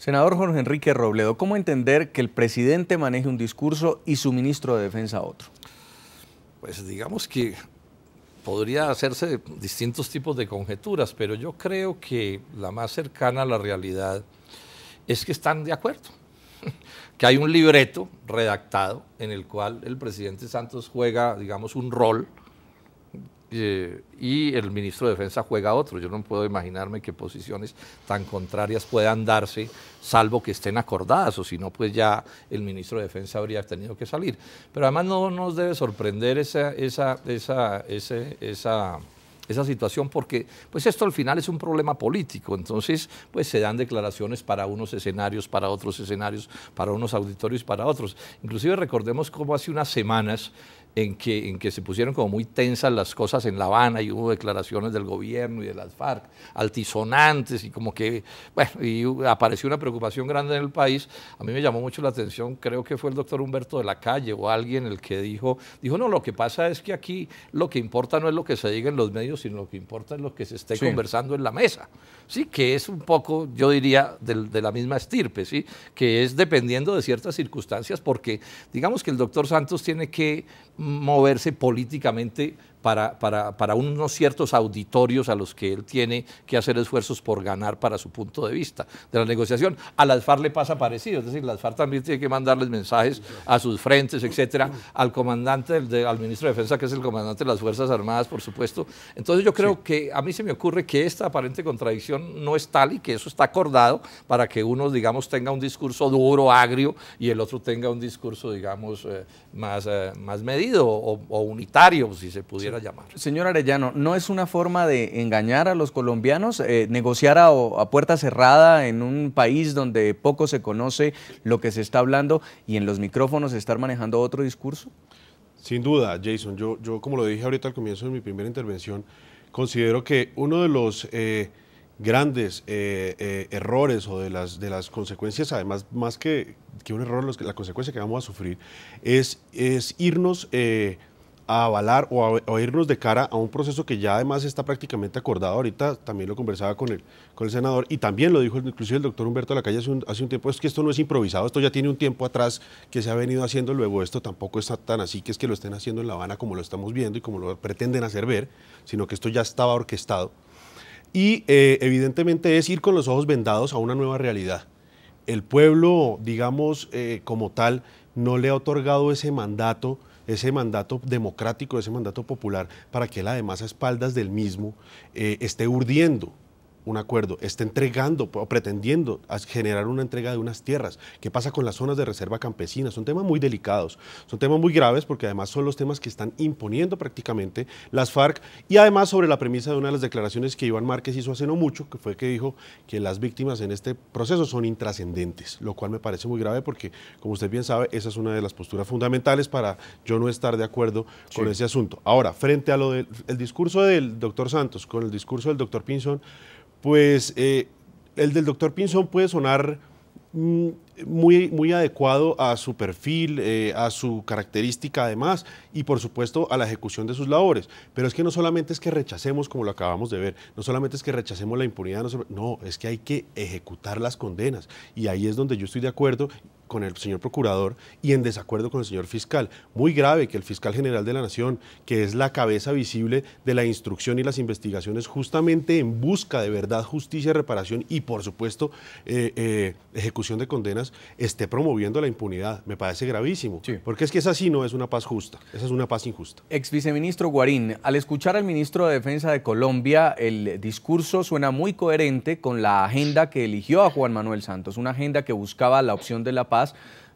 Senador Jorge Enrique Robledo, ¿cómo entender que el presidente maneje un discurso y su ministro de Defensa otro? Pues digamos que podría hacerse distintos tipos de conjeturas, pero yo creo que la más cercana a la realidad es que están de acuerdo, que hay un libreto redactado en el cual el presidente Santos juega, digamos, un rol y el ministro de Defensa juega otro. Yo no puedo imaginarme que posiciones tan contrarias puedan darse, salvo que estén acordadas, o si no, pues ya el ministro de Defensa habría tenido que salir. Pero además no nos debe sorprender esa situación, porque pues esto al final es un problema político. Entonces pues se dan declaraciones para unos escenarios, para otros escenarios, para unos auditorios, para otros. Inclusive recordemos cómo hace unas semanas en que se pusieron como muy tensas las cosas en La Habana y hubo declaraciones del gobierno y de las FARC altisonantes y como que, bueno, y apareció una preocupación grande en el país. A mí me llamó mucho la atención, creo que fue el doctor Humberto de la Calle o alguien el que dijo, no, lo que pasa es que aquí lo que importa no es lo que se diga en los medios, sino lo que importa es lo que se esté conversando en la mesa. Sí, que es un poco, yo diría, de la misma estirpe, ¿sí? Que es dependiendo de ciertas circunstancias, porque digamos que el doctor Santos tiene que moverse políticamente para unos ciertos auditorios a los que él tiene que hacer esfuerzos por ganar para su punto de vista de la negociación. A las FARC le pasa parecido, es decir, las FARC también tiene que mandarles mensajes a sus frentes, etcétera, al comandante, al ministro de Defensa, que es el comandante de las Fuerzas Armadas, por supuesto. Entonces yo creo que a mí se me ocurre que esta aparente contradicción no es tal y que eso está acordado para que uno, digamos, tenga un discurso duro, agrio, y el otro tenga un discurso, digamos, más medido o unitario, si se pudiera llamar. Señor Arellano, ¿no es una forma de engañar a los colombianos, negociar a puerta cerrada en un país donde poco se conoce lo que se está hablando y en los micrófonos estar manejando otro discurso? Sin duda, Jason. Yo como lo dije ahorita al comienzo de mi primera intervención, considero que uno de los grandes errores o de las consecuencias, además más que un error, la consecuencia que vamos a sufrir es irnos a avalar o a irnos de cara a un proceso que ya además está prácticamente acordado. Ahorita también lo conversaba con el senador y también lo dijo inclusive el doctor Humberto de la Calle hace un tiempo, es que esto no es improvisado, esto ya tiene un tiempo atrás que se ha venido haciendo, luego esto tampoco está tan así que es que lo estén haciendo en La Habana como lo estamos viendo y como lo pretenden hacer ver, sino que esto ya estaba orquestado. Y evidentemente es ir con los ojos vendados a una nueva realidad. El pueblo, digamos, como tal, no le ha otorgado ese mandato democrático, ese mandato popular, para que él además a espaldas del mismo esté urdiendo un acuerdo, esté entregando o pretendiendo generar una entrega de unas tierras. ¿Qué pasa con las zonas de reserva campesina? Son temas muy delicados, son temas muy graves porque además son los temas que están imponiendo prácticamente las FARC y además sobre la premisa de una de las declaraciones que Iván Márquez hizo hace no mucho, que fue que dijo que las víctimas en este proceso son intrascendentes, lo cual me parece muy grave porque, como usted bien sabe, esa es una de las posturas fundamentales para yo no estar de acuerdo con ese asunto. Ahora, frente a lo del discurso del doctor Santos con el discurso del doctor Pinzón, pues el del doctor Pinzón puede sonar muy adecuado a su perfil, a su característica además y por supuesto a la ejecución de sus labores, pero es que no solamente es que rechacemos, como lo acabamos de ver, no solamente es que rechacemos la impunidad, no, es que hay que ejecutar las condenas y ahí es donde yo estoy de acuerdo con el señor procurador y en desacuerdo con el señor fiscal. Muy grave que el fiscal general de la Nación, que es la cabeza visible de la instrucción y las investigaciones justamente en busca de verdad, justicia, reparación y por supuesto ejecución de condenas, esté promoviendo la impunidad. Me parece gravísimo, porque es que esa sí no es una paz justa, esa es una paz injusta. Ex viceministro Guarín, al escuchar al ministro de Defensa de Colombia, el discurso suena muy coherente con la agenda que eligió a Juan Manuel Santos, una agenda que buscaba la opción de la paz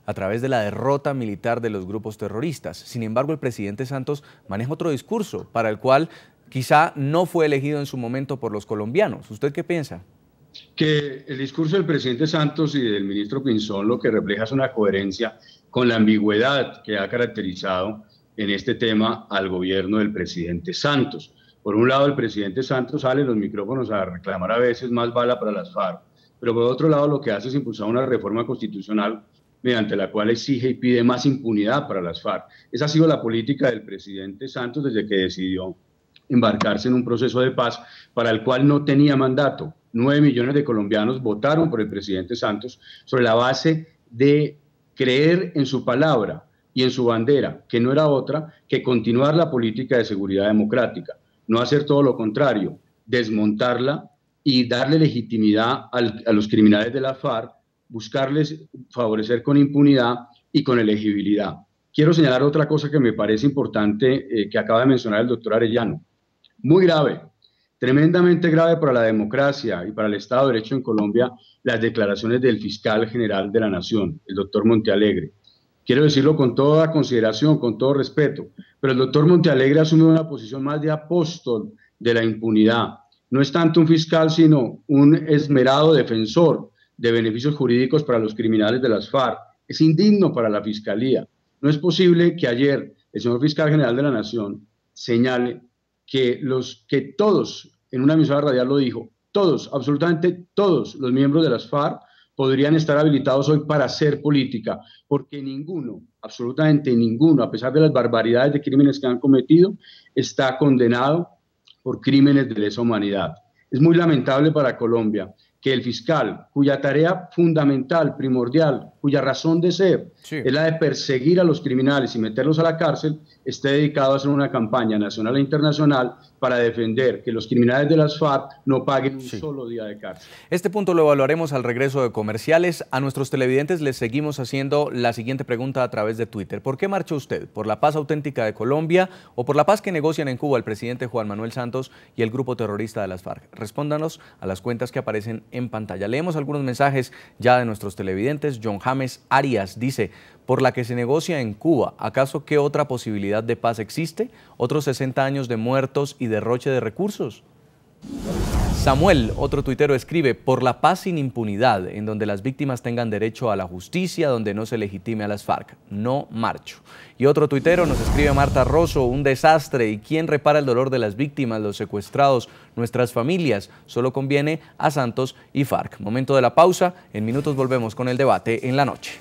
a través de la derrota militar de los grupos terroristas. Sin embargo, el presidente Santos maneja otro discurso para el cual quizá no fue elegido en su momento por los colombianos. ¿Usted qué piensa? Que el discurso del presidente Santos y del ministro Pinzón lo que refleja es una coherencia con la ambigüedad que ha caracterizado en este tema al gobierno del presidente Santos. Por un lado, el presidente Santos sale en los micrófonos a reclamar a veces más bala para las FARC, pero por otro lado lo que hace es impulsar una reforma constitucional mediante la cual exige y pide más impunidad para las FARC. Esa ha sido la política del presidente Santos desde que decidió embarcarse en un proceso de paz para el cual no tenía mandato. 9 millones de colombianos votaron por el presidente Santos sobre la base de creer en su palabra y en su bandera, que no era otra que continuar la política de seguridad democrática, no hacer todo lo contrario, desmontarla y darle legitimidad a los criminales de la FARC, buscarles favorecer con impunidad y con elegibilidad. Quiero señalar otra cosa que me parece importante que acaba de mencionar el doctor Arellano. Muy grave, tremendamente grave para la democracia y para el Estado de Derecho en Colombia, las declaraciones del fiscal general de la Nación, el doctor Montealegre. Quiero decirlo con toda consideración, con todo respeto, pero el doctor Montealegre asume una posición más de apóstol de la impunidad. No es tanto un fiscal, sino un esmerado defensor de beneficios jurídicos para los criminales de las FARC. Es indigno para la Fiscalía. No es posible que ayer el señor fiscal general de la Nación señale que todos, en una emisora radial lo dijo, todos, absolutamente todos los miembros de las FARC podrían estar habilitados hoy para hacer política, porque ninguno, absolutamente ninguno, a pesar de las barbaridades de crímenes que han cometido, está condenado por crímenes de lesa humanidad. Es muy lamentable para Colombia que el fiscal, cuya tarea fundamental, primordial, cuya razón de ser es la de perseguir a los criminales y meterlos a la cárcel, esté dedicado a hacer una campaña nacional e internacional para defender que los criminales de las FARC no paguen un solo día de cárcel. Este punto lo evaluaremos al regreso de comerciales. A nuestros televidentes les seguimos haciendo la siguiente pregunta a través de Twitter. ¿Por qué marcha usted? ¿Por la paz auténtica de Colombia o por la paz que negocian en Cuba el presidente Juan Manuel Santos y el grupo terrorista de las FARC? Respóndanos a las cuentas que aparecen en pantalla. Leemos algunos mensajes ya de nuestros televidentes. John James Arias dice: por la que se negocia en Cuba, ¿acaso qué otra posibilidad de paz existe? ¿Otros 60 años de muertos y derroche de recursos? Samuel, otro tuitero, escribe: por la paz sin impunidad, en donde las víctimas tengan derecho a la justicia, donde no se legitime a las FARC. No marcho. Y otro tuitero nos escribe: Marta Rosso: un desastre. ¿Y quién repara el dolor de las víctimas, los secuestrados, nuestras familias? Solo conviene a Santos y FARC. Momento de la pausa. En minutos volvemos con el debate en la noche.